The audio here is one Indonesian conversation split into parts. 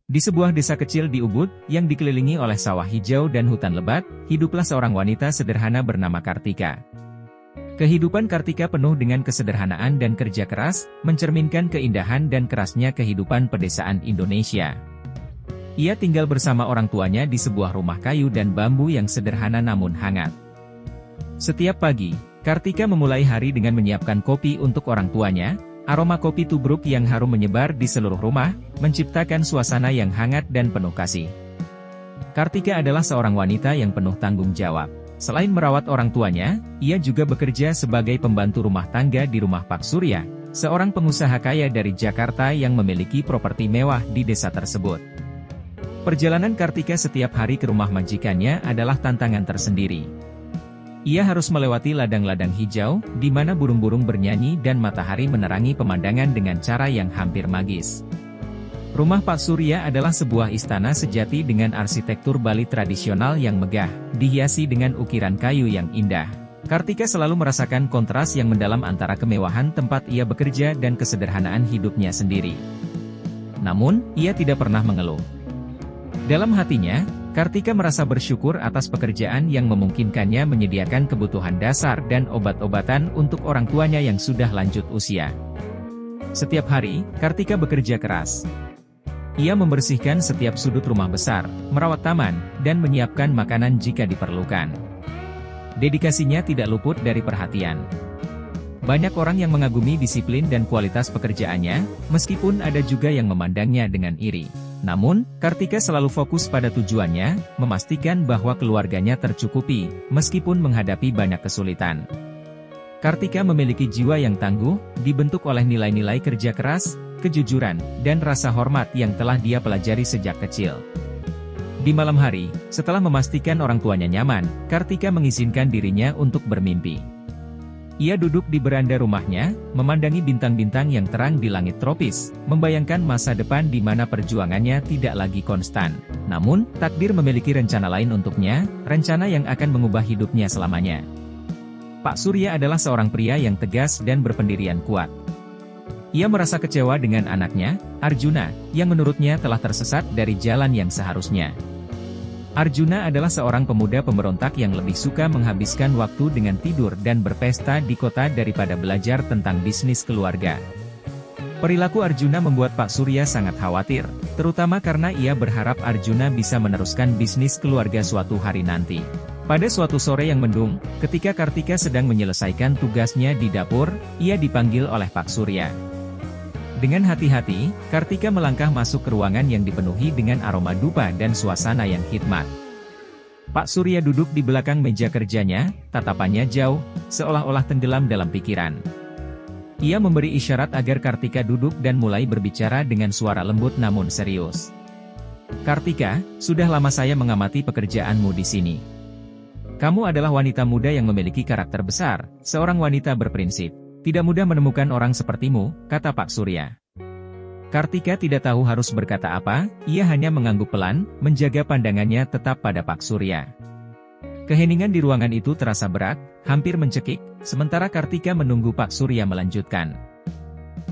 Di sebuah desa kecil di Ubud, yang dikelilingi oleh sawah hijau dan hutan lebat, hiduplah seorang wanita sederhana bernama Kartika. Kehidupan Kartika penuh dengan kesederhanaan dan kerja keras, mencerminkan keindahan dan kerasnya kehidupan pedesaan Indonesia. Ia tinggal bersama orang tuanya di sebuah rumah kayu dan bambu yang sederhana namun hangat. Setiap pagi, Kartika memulai hari dengan menyiapkan kopi untuk orang tuanya. Aroma kopi tubruk yang harum menyebar di seluruh rumah, menciptakan suasana yang hangat dan penuh kasih. Kartika adalah seorang wanita yang penuh tanggung jawab. Selain merawat orang tuanya, ia juga bekerja sebagai pembantu rumah tangga di rumah Pak Surya, seorang pengusaha kaya dari Jakarta yang memiliki properti mewah di desa tersebut. Perjalanan Kartika setiap hari ke rumah majikannya adalah tantangan tersendiri. Ia harus melewati ladang-ladang hijau, di mana burung-burung bernyanyi dan matahari menerangi pemandangan dengan cara yang hampir magis. Rumah Pak Surya adalah sebuah istana sejati dengan arsitektur Bali tradisional yang megah, dihiasi dengan ukiran kayu yang indah. Kartika selalu merasakan kontras yang mendalam antara kemewahan tempat ia bekerja dan kesederhanaan hidupnya sendiri. Namun, ia tidak pernah mengeluh. Dalam hatinya, Kartika merasa bersyukur atas pekerjaan yang memungkinkannya menyediakan kebutuhan dasar dan obat-obatan untuk orang tuanya yang sudah lanjut usia. Setiap hari, Kartika bekerja keras. Ia membersihkan setiap sudut rumah besar, merawat taman, dan menyiapkan makanan jika diperlukan. Dedikasinya tidak luput dari perhatian. Banyak orang yang mengagumi disiplin dan kualitas pekerjaannya, meskipun ada juga yang memandangnya dengan iri. Namun, Kartika selalu fokus pada tujuannya, memastikan bahwa keluarganya tercukupi, meskipun menghadapi banyak kesulitan. Kartika memiliki jiwa yang tangguh, dibentuk oleh nilai-nilai kerja keras, kejujuran, dan rasa hormat yang telah dia pelajari sejak kecil. Di malam hari, setelah memastikan orang tuanya nyaman, Kartika mengizinkan dirinya untuk bermimpi. Ia duduk di beranda rumahnya, memandangi bintang-bintang yang terang di langit tropis, membayangkan masa depan di mana perjuangannya tidak lagi konstan. Namun, takdir memiliki rencana lain untuknya, rencana yang akan mengubah hidupnya selamanya. Pak Surya adalah seorang pria yang tegas dan berpendirian kuat. Ia merasa kecewa dengan anaknya, Arjuna, yang menurutnya telah tersesat dari jalan yang seharusnya. Arjuna adalah seorang pemuda pemberontak yang lebih suka menghabiskan waktu dengan tidur dan berpesta di kota daripada belajar tentang bisnis keluarga. Perilaku Arjuna membuat Pak Surya sangat khawatir, terutama karena ia berharap Arjuna bisa meneruskan bisnis keluarga suatu hari nanti. Pada suatu sore yang mendung, ketika Kartika sedang menyelesaikan tugasnya di dapur, ia dipanggil oleh Pak Surya. Dengan hati-hati, Kartika melangkah masuk ke ruangan yang dipenuhi dengan aroma dupa dan suasana yang khidmat. Pak Surya duduk di belakang meja kerjanya, tatapannya jauh, seolah-olah tenggelam dalam pikiran. Ia memberi isyarat agar Kartika duduk dan mulai berbicara dengan suara lembut namun serius. "Kartika, sudah lama saya mengamati pekerjaanmu di sini. Kamu adalah wanita muda yang memiliki karakter besar, seorang wanita berprinsip. Tidak mudah menemukan orang sepertimu," kata Pak Surya. Kartika tidak tahu harus berkata apa, ia hanya mengangguk pelan, menjaga pandangannya tetap pada Pak Surya. Keheningan di ruangan itu terasa berat, hampir mencekik, sementara Kartika menunggu Pak Surya melanjutkan.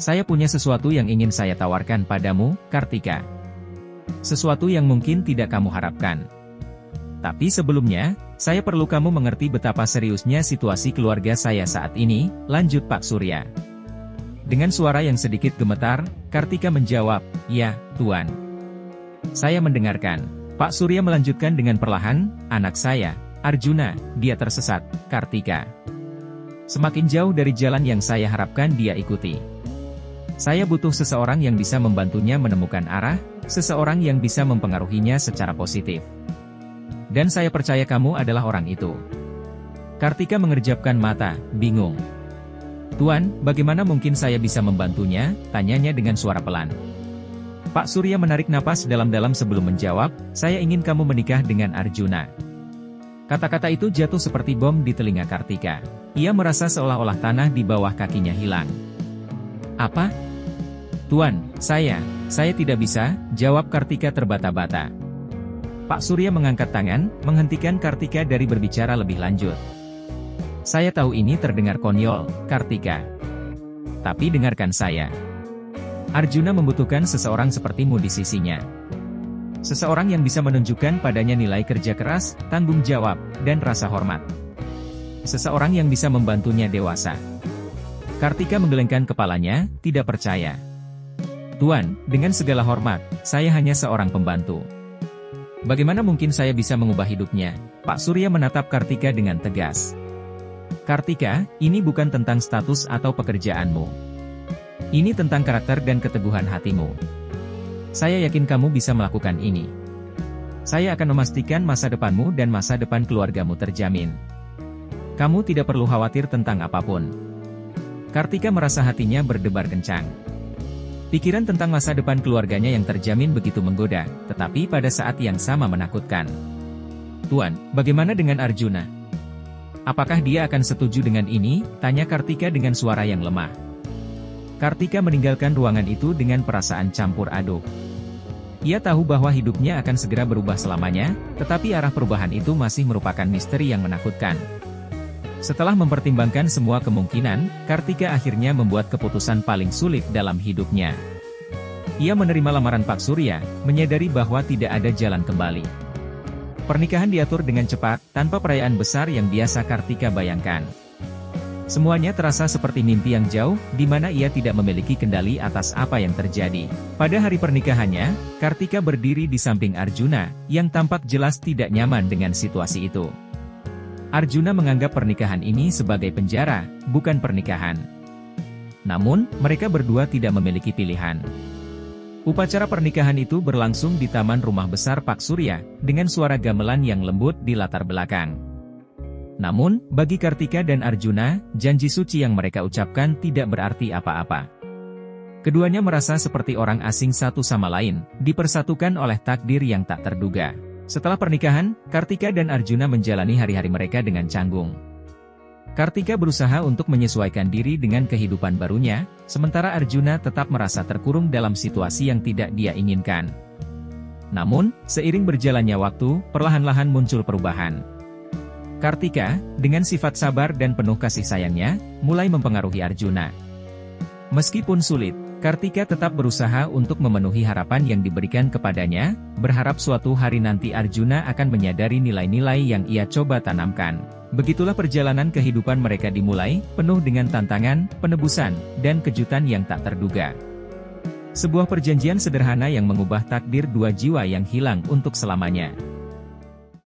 "Saya punya sesuatu yang ingin saya tawarkan padamu, Kartika. Sesuatu yang mungkin tidak kamu harapkan. Tapi sebelumnya, saya perlu kamu mengerti betapa seriusnya situasi keluarga saya saat ini," lanjut Pak Surya. Dengan suara yang sedikit gemetar, Kartika menjawab, "Ya, Tuan. Saya mendengarkan." Pak Surya melanjutkan dengan perlahan, "Anak saya, Arjuna, dia tersesat, Kartika. Semakin jauh dari jalan yang saya harapkan dia ikuti. Saya butuh seseorang yang bisa membantunya menemukan arah, seseorang yang bisa mempengaruhinya secara positif. Dan saya percaya kamu adalah orang itu." Kartika mengerjapkan mata, bingung. "Tuan, bagaimana mungkin saya bisa membantunya?" tanyanya dengan suara pelan. Pak Surya menarik napas dalam-dalam sebelum menjawab, "Saya ingin kamu menikah dengan Arjuna." Kata-kata itu jatuh seperti bom di telinga Kartika. Ia merasa seolah-olah tanah di bawah kakinya hilang. "Apa? Tuan, saya tidak bisa," jawab Kartika terbata-bata. Pak Surya mengangkat tangan, menghentikan Kartika dari berbicara lebih lanjut. "Saya tahu ini terdengar konyol, Kartika. Tapi dengarkan saya. Arjuna membutuhkan seseorang sepertimu di sisinya. Seseorang yang bisa menunjukkan padanya nilai kerja keras, tanggung jawab, dan rasa hormat. Seseorang yang bisa membantunya dewasa. Kartika menggelengkan kepalanya, tidak percaya. Tuan, dengan segala hormat, saya hanya seorang pembantu. Bagaimana mungkin saya bisa mengubah hidupnya? Pak Surya menatap Kartika dengan tegas. Kartika, ini bukan tentang status atau pekerjaanmu. Ini tentang karakter dan keteguhan hatimu. Saya yakin kamu bisa melakukan ini. Saya akan memastikan masa depanmu dan masa depan keluargamu terjamin. Kamu tidak perlu khawatir tentang apapun. Kartika merasa hatinya berdebar kencang. Pikiran tentang masa depan keluarganya yang terjamin begitu menggoda, tetapi pada saat yang sama menakutkan. Tuan, bagaimana dengan Arjuna? Apakah dia akan setuju dengan ini? Tanya Kartika dengan suara yang lemah. Kartika meninggalkan ruangan itu dengan perasaan campur aduk. Ia tahu bahwa hidupnya akan segera berubah selamanya, tetapi arah perubahan itu masih merupakan misteri yang menakutkan. Setelah mempertimbangkan semua kemungkinan, Kartika akhirnya membuat keputusan paling sulit dalam hidupnya. Ia menerima lamaran Pak Surya, menyadari bahwa tidak ada jalan kembali. Pernikahan diatur dengan cepat, tanpa perayaan besar yang biasa Kartika bayangkan. Semuanya terasa seperti mimpi yang jauh, di mana ia tidak memiliki kendali atas apa yang terjadi. Pada hari pernikahannya, Kartika berdiri di samping Arjuna, yang tampak jelas tidak nyaman dengan situasi itu. Arjuna menganggap pernikahan ini sebagai penjara, bukan pernikahan. Namun, mereka berdua tidak memiliki pilihan. Upacara pernikahan itu berlangsung di taman rumah besar Pak Surya, dengan suara gamelan yang lembut di latar belakang. Namun, bagi Kartika dan Arjuna, janji suci yang mereka ucapkan tidak berarti apa-apa. Keduanya merasa seperti orang asing satu sama lain, dipersatukan oleh takdir yang tak terduga. Setelah pernikahan, Kartika dan Arjuna menjalani hari-hari mereka dengan canggung. Kartika berusaha untuk menyesuaikan diri dengan kehidupan barunya, sementara Arjuna tetap merasa terkurung dalam situasi yang tidak dia inginkan. Namun, seiring berjalannya waktu, perlahan-lahan muncul perubahan. Kartika, dengan sifat sabar dan penuh kasih sayangnya, mulai mempengaruhi Arjuna. Meskipun sulit, Kartika tetap berusaha untuk memenuhi harapan yang diberikan kepadanya, berharap suatu hari nanti Arjuna akan menyadari nilai-nilai yang ia coba tanamkan. Begitulah perjalanan kehidupan mereka dimulai, penuh dengan tantangan, penebusan, dan kejutan yang tak terduga. Sebuah perjanjian sederhana yang mengubah takdir dua jiwa yang hilang untuk selamanya.